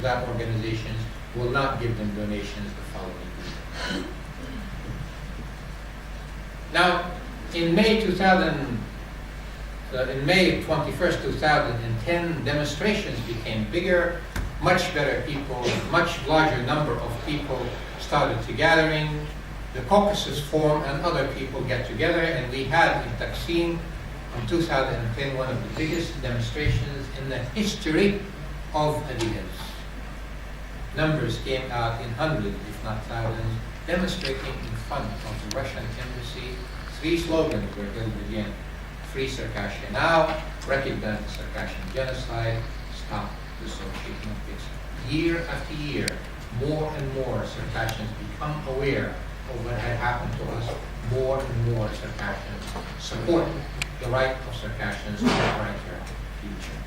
that organizations will not give them donations the following year. Now, in May 21st, 2010, demonstrations became bigger, much better people, much larger number of people started to gathering. The Caucasus Forum and other people get together, and we had in Taksim in 2010 one of the biggest demonstrations in the history of Adidas. Numbers came out in hundreds, if not thousands, demonstrating in front of the Russian embassy. 3 slogans were held again: Free Circassia now, recognize the Circassian genocide, stop the Soviet Olympics. Year after year, more and more Circassians become aware of what had happened to us. More and more Circassians support the right of Circassians to a brighter future.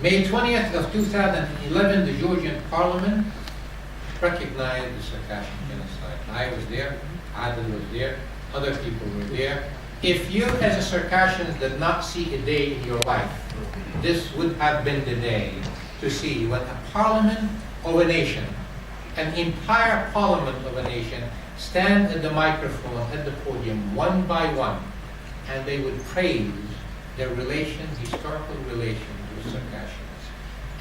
May 20th of 2011, the Georgian Parliament recognized the Circassian genocide. I was there, Adil was there, other people were there. If you as a Circassian did not see a day in your life, this would have been the day to see when a parliament of a nation, an entire parliament of a nation, stand at the microphone, at the podium, one by one, and they would praise their historical relation to Circassians.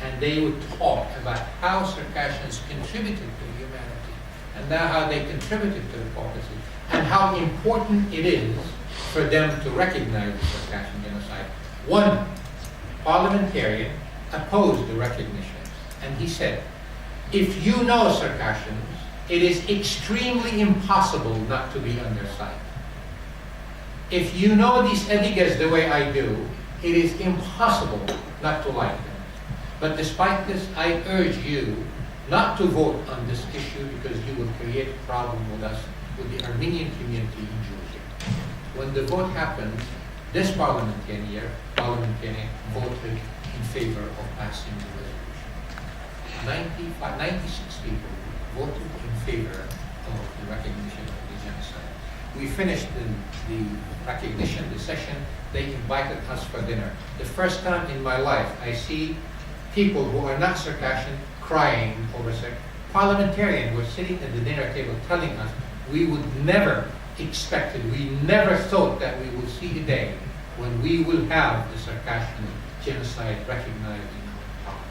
And they would talk about how Circassians contributed to humanity, and how they contributed to the Caucasus, and how important it is for them to recognize the Circassian genocide. One parliamentarian opposed the recognition, and he said, if you know Circassians, it is extremely impossible not to be on their side. If you know these Edigas the way I do, it is impossible not to like them. But despite this, I urge you not to vote on this issue because you will create a problem with us, with the Armenian community in Georgia. When the vote happened, this parliamentarian voted in favor of passing the resolution. 96 people voted in favor of the recognition of the genocide. We finished the recognition, the session. They invited us for dinner. The first time in my life I see people who are not Circassian crying over parliamentarians were sitting at the dinner table telling us we would never expected, we never thought that we would see a day when we will have the Circassian genocide recognized in our parliament.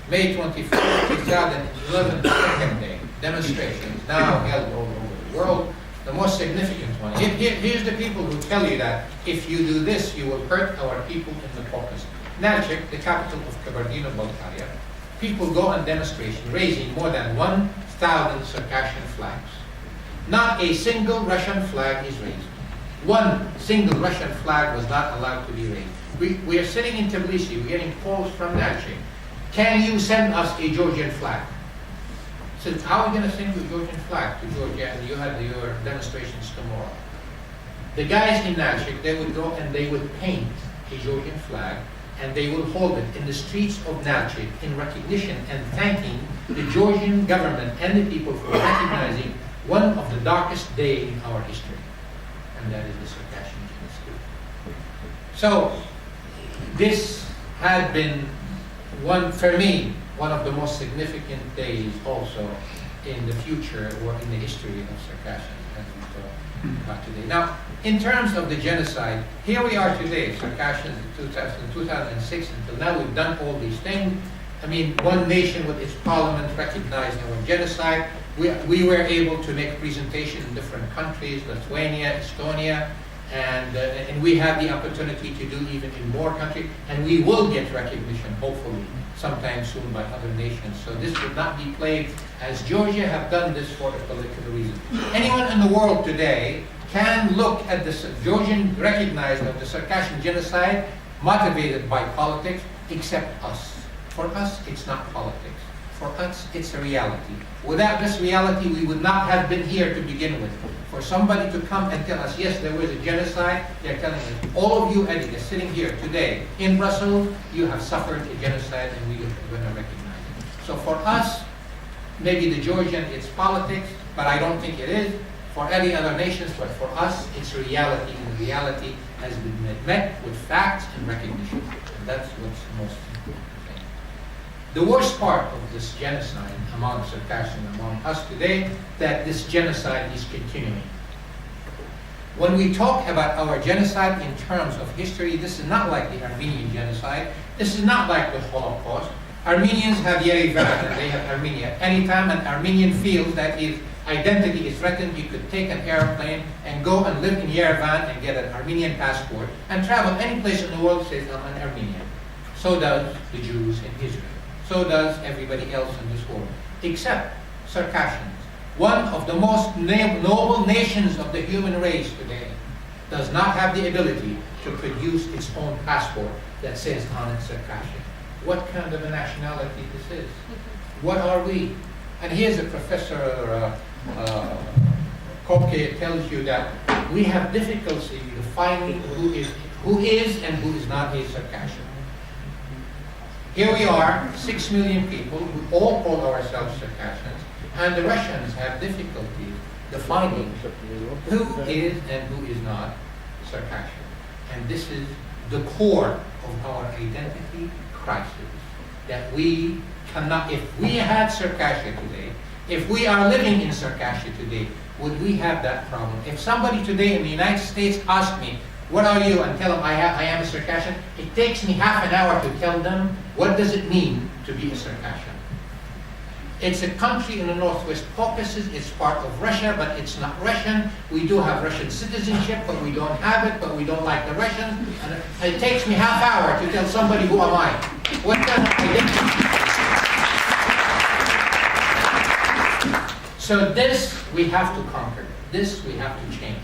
May 21st, 2011, the second day, demonstrations now held all over the world. The most significant one. Here's the people who tell you that if you do this, you will hurt our people in the Caucasus. Nalchik, the capital of Kabardino-Balkaria, people go on demonstration raising more than 1,000 Circassian flags. Not a single Russian flag is raised. One single Russian flag was not allowed to be raised. We are sitting in Tbilisi, we're getting calls from Nalchik. Can you send us a Georgian flag? So how are we going to send you a Georgian flag to Georgia and you have your demonstrations tomorrow? The guys in Nalchik, they would go and they would paint a Georgian flag and they will hold it in the streets of Nalchik in recognition and thanking the Georgian government and the people for recognizing one of the darkest days in our history, and that is the Circassian genocide. So this had been for me, one of the most significant days also in the future or in the history of Circassians as we talk about today. Now, in terms of the genocide, here we are today, Circassians in 2006 until now, we've done all these things. I mean, one nation with its parliament recognized our genocide. We were able to make presentation in different countries, Lithuania, Estonia, and we have the opportunity to do even in more countries, and we will get recognition, hopefully, sometime soon by other nations. So this would not be played as Georgia have done this for a political reason. Anyone in the world today can look at the Georgian recognized of the Circassian genocide motivated by politics, except us. For us, it's not politics. For us, it's a reality. Without this reality, we would not have been here to begin with. For somebody to come and tell us, yes, there was a genocide, they're telling us, all of you, Edigas, sitting here today in Brussels, you have suffered a genocide and we are going to recognize it. So for us, maybe the Georgian, it's politics, but I don't think it is. for any other nations, but for us, it's reality, and reality has been met with facts and recognition. And that's what's the most important thing. The worst part of this genocide among Circassian, among us today, that this genocide is continuing. When we talk about our genocide in terms of history, this is not like the Armenian genocide. This is not like the Holocaust. Armenians have Yerevan and they have Armenia. Anytime an Armenian feels that his identity is threatened, you could take an airplane and go and live in Yerevan and get an Armenian passport and travel any place in the world and say, I'm an Armenian. So does the Jews in Israel. So does everybody else in this world, except Circassians. One of the most noble nations of the human race today does not have the ability to produce its own passport that says on it Circassian. What kind of a nationality this is? What are we? And here's a professor, Kopke tells you that we have difficulty defining who is and who is not a Circassian. Here we are, 6 million people who all call ourselves Circassians, and the Russians have difficulty defining who is and who is not Circassian. And this is the core of our identity crisis, that we cannot, if we had Circassia today, if we are living in Circassia today, would we have that problem? If somebody today in the United States asked me, what are you? And tell them I am a Circassian, it takes me half an hour to tell them what does it mean to be a Circassian. It's a country in the Northwest Caucasus, it's part of Russia, but it's not Russian. We do have Russian citizenship, but we don't have it, but we don't like the Russians. And it takes me half hour to tell somebody who am I. What kind of identity? So this we have to conquer. This we have to change.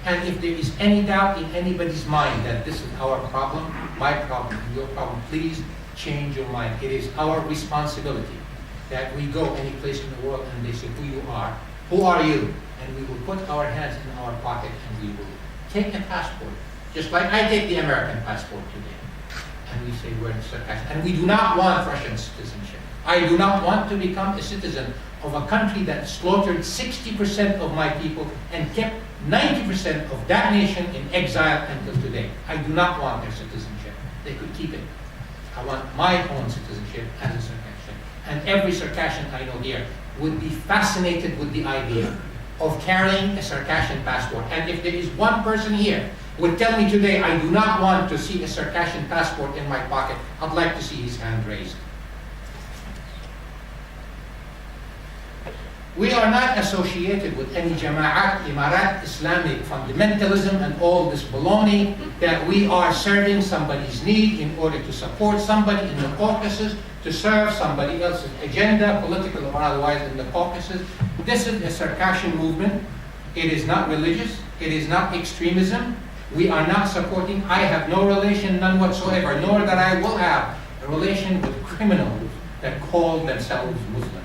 And if there is any doubt in anybody's mind that this is our problem, my problem, your problem, please change your mind. It is our responsibility that we go any place in the world and they say who you are, who are you? And we will put our hands in our pocket and we will take a passport, just like I take the American passport today. And we say we're in Circassian. And we do not want Russian citizenship. I do not want to become a citizen of a country that slaughtered 60% of my people and kept 90% of that nation in exile until today. I do not want their citizenship. They could keep it. I want my own citizenship as a Circassian. And every Circassian I know here would be fascinated with the idea of carrying a Circassian passport. And if there is one person here would tell me today, I do not want to see a Circassian passport in my pocket, I'd like to see his hand raised. We are not associated with any Jama'at, Imarat, Islamic fundamentalism and all this baloney that we are serving somebody's need in order to support somebody in the Caucasus, to serve somebody else's agenda, political or otherwise, in the Caucasus. This is a Circassian movement. It is not religious. It is not extremism. We are not supporting. I have no relation, none whatsoever, nor that I will have a relation with criminals that call themselves Muslims.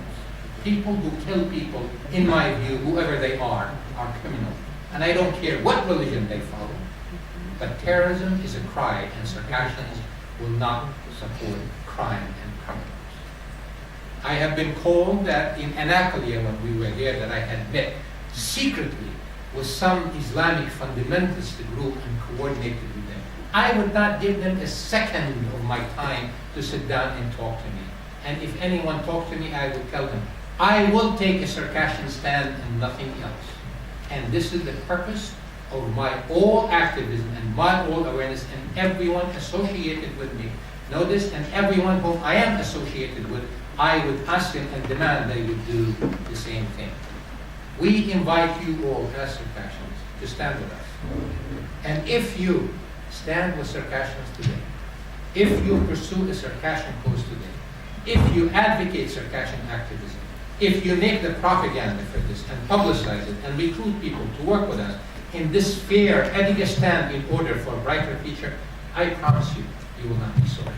People who kill people, in my view, whoever they are criminals. And I don't care what religion they follow. But terrorism is a crime, and Circassians will not support crime and criminals. I have been told that in Anatolia, when we were there, that I had met secretly with some Islamic fundamentalist group and coordinated with them. I would not give them a second of my time to sit down and talk to me. And if anyone talked to me, I would tell them, I will take a Circassian stand and nothing else. And this is the purpose of my all activism and my all awareness, and everyone associated with me. Know this, and everyone whom I am associated with, I would ask them and demand they would do the same thing. We invite you all as Circassians to stand with us. And if you stand with Circassians today, if you pursue a Circassian cause today, if you advocate Circassian activism, if you make the propaganda for this and publicize it and recruit people to work with us in this fair, having a stand in order for a brighter future, I promise you, you will not be sorry.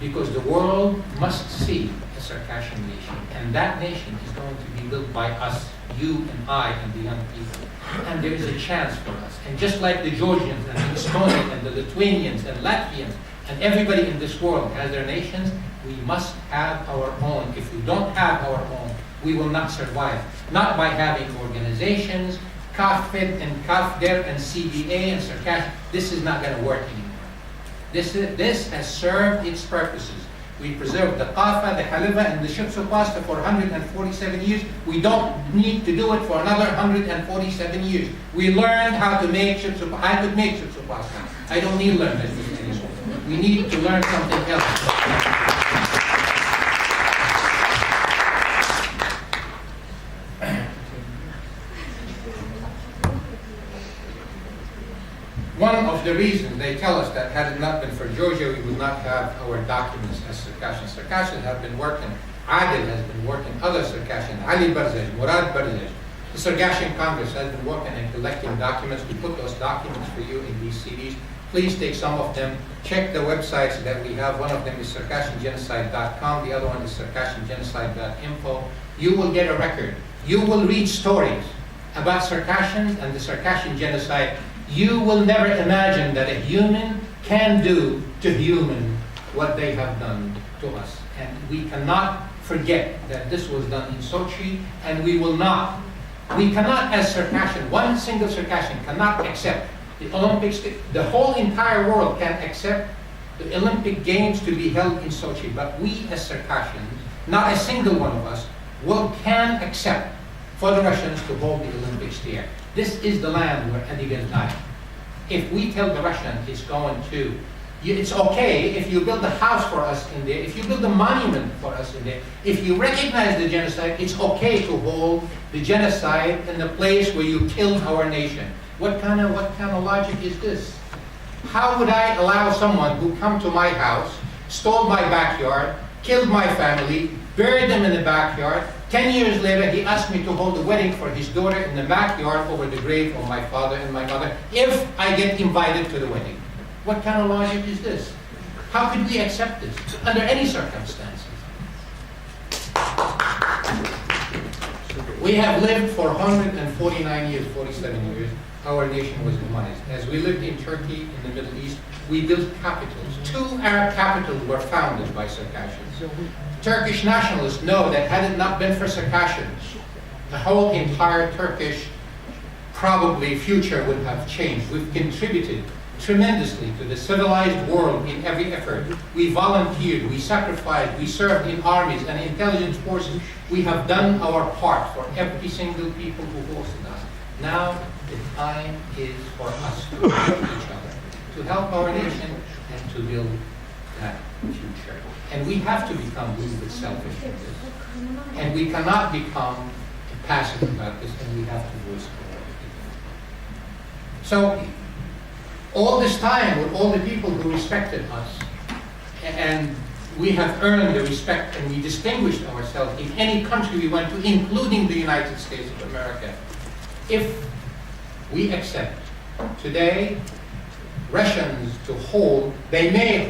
Because the world must see a Circassian nation, and that nation is going to be built by us, you and I and the young people. And there is a chance for us. And just like the Georgians and the Estonians and the Lithuanians and Latvians and everybody in this world has their nations, we must have our own. If we don't have our own, we will not survive. not by having organizations, CAFID and CAFDER and CBA and Circassian. This is not going to work anymore. This has served its purposes. We preserved the qafa, the halifa, and the shipsu pasta for 147 years. We don't need to do it for another 147 years. We learned how to make shipsu pasta. I could make shipsu pasta. I don't need to learn this anymore. We need to learn something else. One of the reasons they tell us that had it not been for Georgia, we would not have our documents as Circassian. Circassian have been working, Adil has been working, other Circassian, Ali Barzej, Murad Barzej. The Circassian Congress has been working and collecting documents. We put those documents for you in these CDs. Please take some of them. Check the websites that we have. One of them is CircassianGenocide.com. The other one is CircassianGenocide.info. You will get a record. You will read stories about Circassians and the Circassian genocide. You will never imagine that a human can do to human what they have done to us. And we cannot forget that this was done in Sochi, and we cannot as Circassian, one single Circassian cannot accept the Olympics. The whole entire world can accept the Olympic Games to be held in Sochi, but we as Circassians, not a single one of us, can accept for the Russians to hold the Olympics there. This is the land where Adigas died. If we tell the Russian it's okay if you build a house for us in there, if you build a monument for us in there, if you recognize the genocide, it's okay to hold the genocide in the place where you killed our nation. What kind of logic is this? How would I allow someone who come to my house, stole my backyard, killed my family, buried them in the backyard, 10 years later, he asked me to hold a wedding for his daughter in the backyard over the grave of my father and my mother, if I get invited to the wedding? What kind of logic is this? How could we accept this under any circumstances? We have lived for 149 years, 47 years. Our nation was demised. As we lived in Turkey, in the Middle East, we built capitals. 2 Arab capitals were founded by Circassians. Turkish nationalists know that had it not been for Circassians, the whole entire Turkish probably future would have changed. We've contributed tremendously to the civilized world in every effort. We volunteered, we sacrificed, we served in armies and intelligence forces. We have done our part for every single people who hosted us. Now the time is for us to help each other, to help our nation and to build that future. And we have to become a little bit selfish in this. And we cannot become passive about this, and we have to voice our opinion. So, all this time, with all the people who respected us, and we have earned the respect and we distinguished ourselves in any country we went to, including the United States of America, if we accept today Russians to hold, they may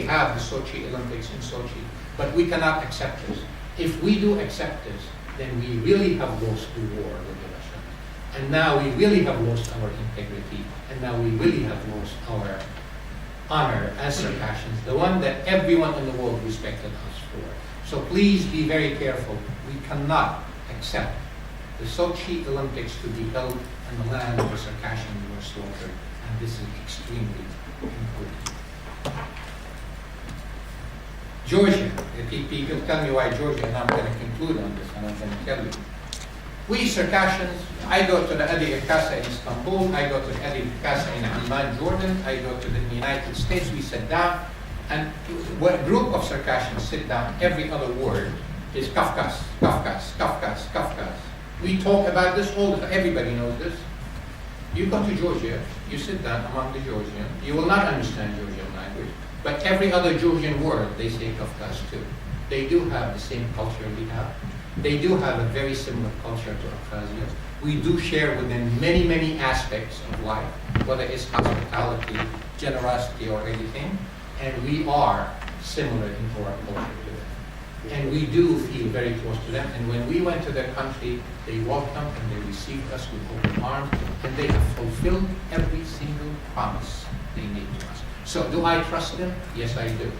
have the Sochi Olympics in Sochi, but we cannot accept this. If we do accept this, then we really have lost the war with the Russians. And now we really have lost our integrity, and now we really have lost our honor as Circassians, the one that everyone in the world respected us for. So please be very careful. We cannot accept the Sochi Olympics to be held in the land where Circassians were slaughtered. And this is extremely important. Georgia, people tell me why Georgia, and I'm going to conclude on this, and I'm going to tell you. We Circassians, I go to the Adi Casa in Istanbul, I go to the Adi Casa in Amman, Jordan, I go to the United States, we sit down, and what group of Circassians sit down, every other word is Kafkas, Kafkas, Kafkas, Kafkas. We talk about this all the time, everybody knows this. You go to Georgia, you sit down among the Georgians, you will not understand Georgian language, but every other Georgian word, they say Kafkas too. They do have the same culture we have. They do have a very similar culture to Abkhazia. We do share with them many, many aspects of life, whether it's hospitality, generosity, or anything, and we are similar in our culture to them. And we do feel very close to them. And when we went to their country, they welcomed and they received us with open arms, and they have fulfilled every single promise they made to us. So do I trust them? Yes, I do.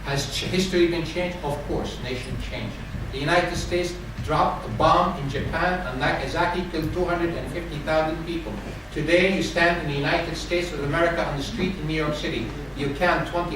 Has history been changed? Of course, nation changed. The United States dropped a bomb in Japan and Nagasaki killed 250,000 people. Today you stand in the United States of America on the street in New York City. You count 20